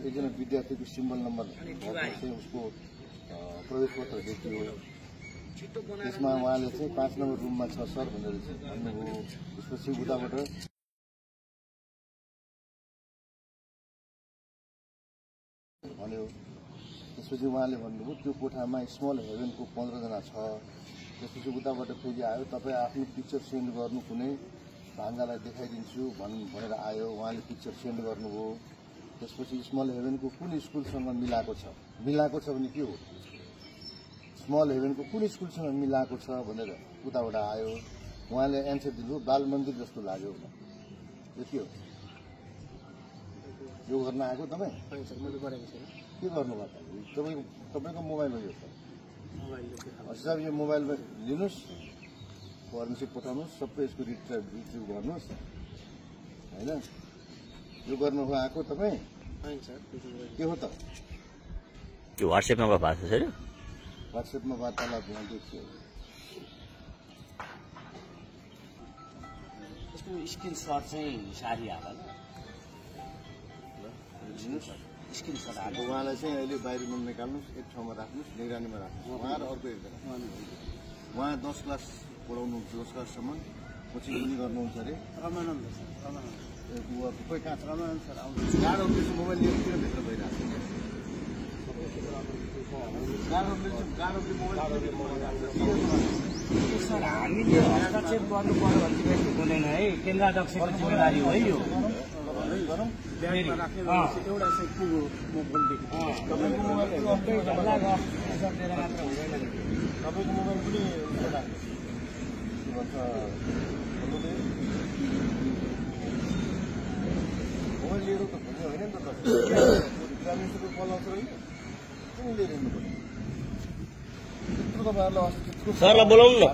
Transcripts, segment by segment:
एकजना विद्यार्थीको symbol number चाहिँ उसको प्रवेश पत्र देखियो। त्यसमा उहाँले चाहिँ 5 नम्बर रुममा छ सर भनेर चाहिँ भन्नुभयो। त्यसपछि उताबाट भन्यो। त्यसपछि उहाँले भन्नुभयो त्यो कोठामा स्मल हेभेनको 15 जना छ। त्यसपछि उताबाट फेरि आयो, तपाईँ आफ्नो पिक्चर सेन्ड गर्नु कुनै भान्जालाई देखाइदिन्छु भनेर आयो। उहाँले पिक्चर सेन्ड गर्नुभयो। त्यसपछि स्मल हेभेनको कुन स्कुलसँग मिलाएको छ भने के हो, स्मल हेभेनको कुन स्कुलसँग मिलाएको छ भनेर उताबाट आयो। उहाँले एन्सर दिनुभयो बाल मन्दिर जस्तो लाग्यो। यो के हो, यो गर्न आएको तपाईँ के गर्नुभयो? तपाईँको मोबाइल हो यो सर। सर यो मोबाइलमा लिनुहोस्, फरेन्सिक पठाउनुहोस्, सबै यसको रिट्रिभ गर्नुहोस् होइन। यो गर्नु आएको तपाईँ के हो त? यो व्हाट्सएपमा भएको छ सर। व्हाट्सएपमा वार्तालाप देखियो। यसको स्क्रिनसट चाहिँ सारी हाल स्क्रिनसट हाल्नु। उहाँलाई चाहिँ अहिले बाहिर निकाल्नुहोस्, एक ठाउँमा राख्नुहोस्, निगरानीमा राख्नुहोस्। उहाँ र अर्को एकजना उहाँ 10 क्लास पढाउनुहुन्छ, 10 क्लाससम्म कोचिङ पनि गर्नुहुन्छ अरे। रमानन्द सर, कोही कहाँ छ? रमानन्द सर आउनु। गाह्रो मोबाइल लिएर किन भित्र भइरहेको छ? सर हामीले हस्तक्षेप गर्नु पर्यो भने चाहिँ हुँदैन है, केन्द्राध्यक्षको जिम्मेवारी हो यो। गरौँ एउटा चाहिँ के हो म बोल्दैछु, तपाईँको मोबाइल झल्ला गरेर मात्र हुँदैन। तपाईँको मोबाइल पनि मोबाइल लिएर त भन्ने होइन नि त। ग्रामीण सबै पलाउँछ होइन, किन लिएर हिँड्नु पर्यो? त्यत्रो तपाईँहरूलाई अस्ति सरलाई बोलाउनु न।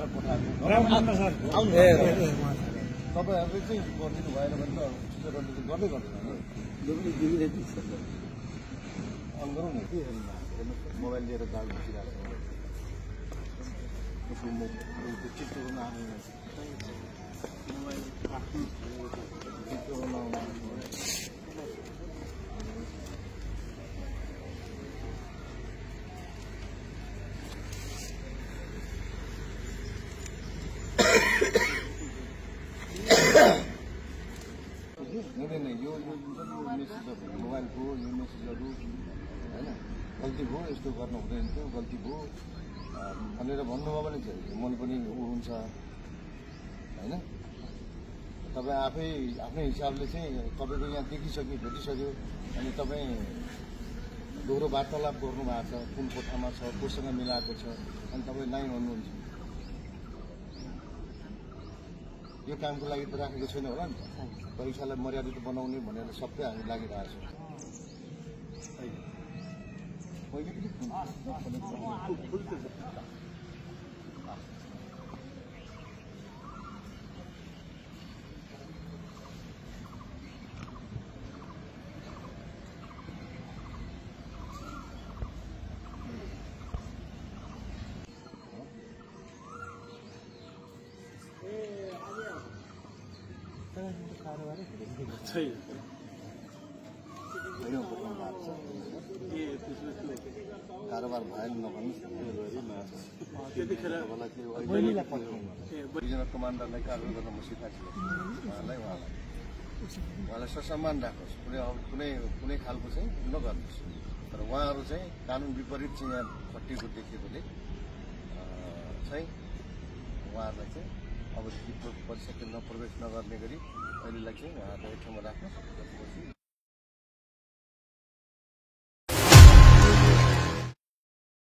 तपाईँहरूले चाहिँ गरिदिनु भएन भने त गर्दै गर्दैन अन गरौँ न। के हेर्नुहोस् मोबाइल लिएर गाडी बसिरहेको छ। चित्तो गर्न आउने मोबाइल आफ्नो चित्तो गर्न आउने नहीं यो मेसेजहरू मोबाइलको यो मेसेजहरू होइन गल्ती भयो, यस्तो गर्नु हुँदैन थियो, गल्ती भयो भनेर भन्नुभयो भने चाहिँ मन पनि ऊ हुन्छ होइन। तपाईँ आफ्नै हिसाबले चाहिँ तपाईँको यहाँ देखिसक्यो, भेटिसक्यो, अनि तपाईँ दोहोरो वार्तालाप गर्नुभएको छ, कुन कोठामा छ, कोसँग मिलाएको छ, अनि तपाईँ नाइ भन्नुहुन्छ। यो कामको लागि त राखेको छैन होला नि त। परीक्षालाई मर्यादित बनाउने भनेर सबै हामी लागिरहेको छौँ। कारोबार भएन नभन्नुहोस्। कमान्डरलाई कारोबार गर्न म सिकाएको छु। उहाँलाई ससम्मान राख्नुहोस्, कुनै खालको चाहिँ नगर्नुहोस्। तर उहाँहरू चाहिँ कानुन विपरीत चाहिँ यहाँ खटिएको देखेकोले चाहिँ उहाँहरूलाई चाहिँ अब परीक्षा केन्द्रमा प्रवेश नगर्ने गरी अहिलेलाई चाहिँ उहाँहरूलाई एक ठाउँमा राख्नुहोस्।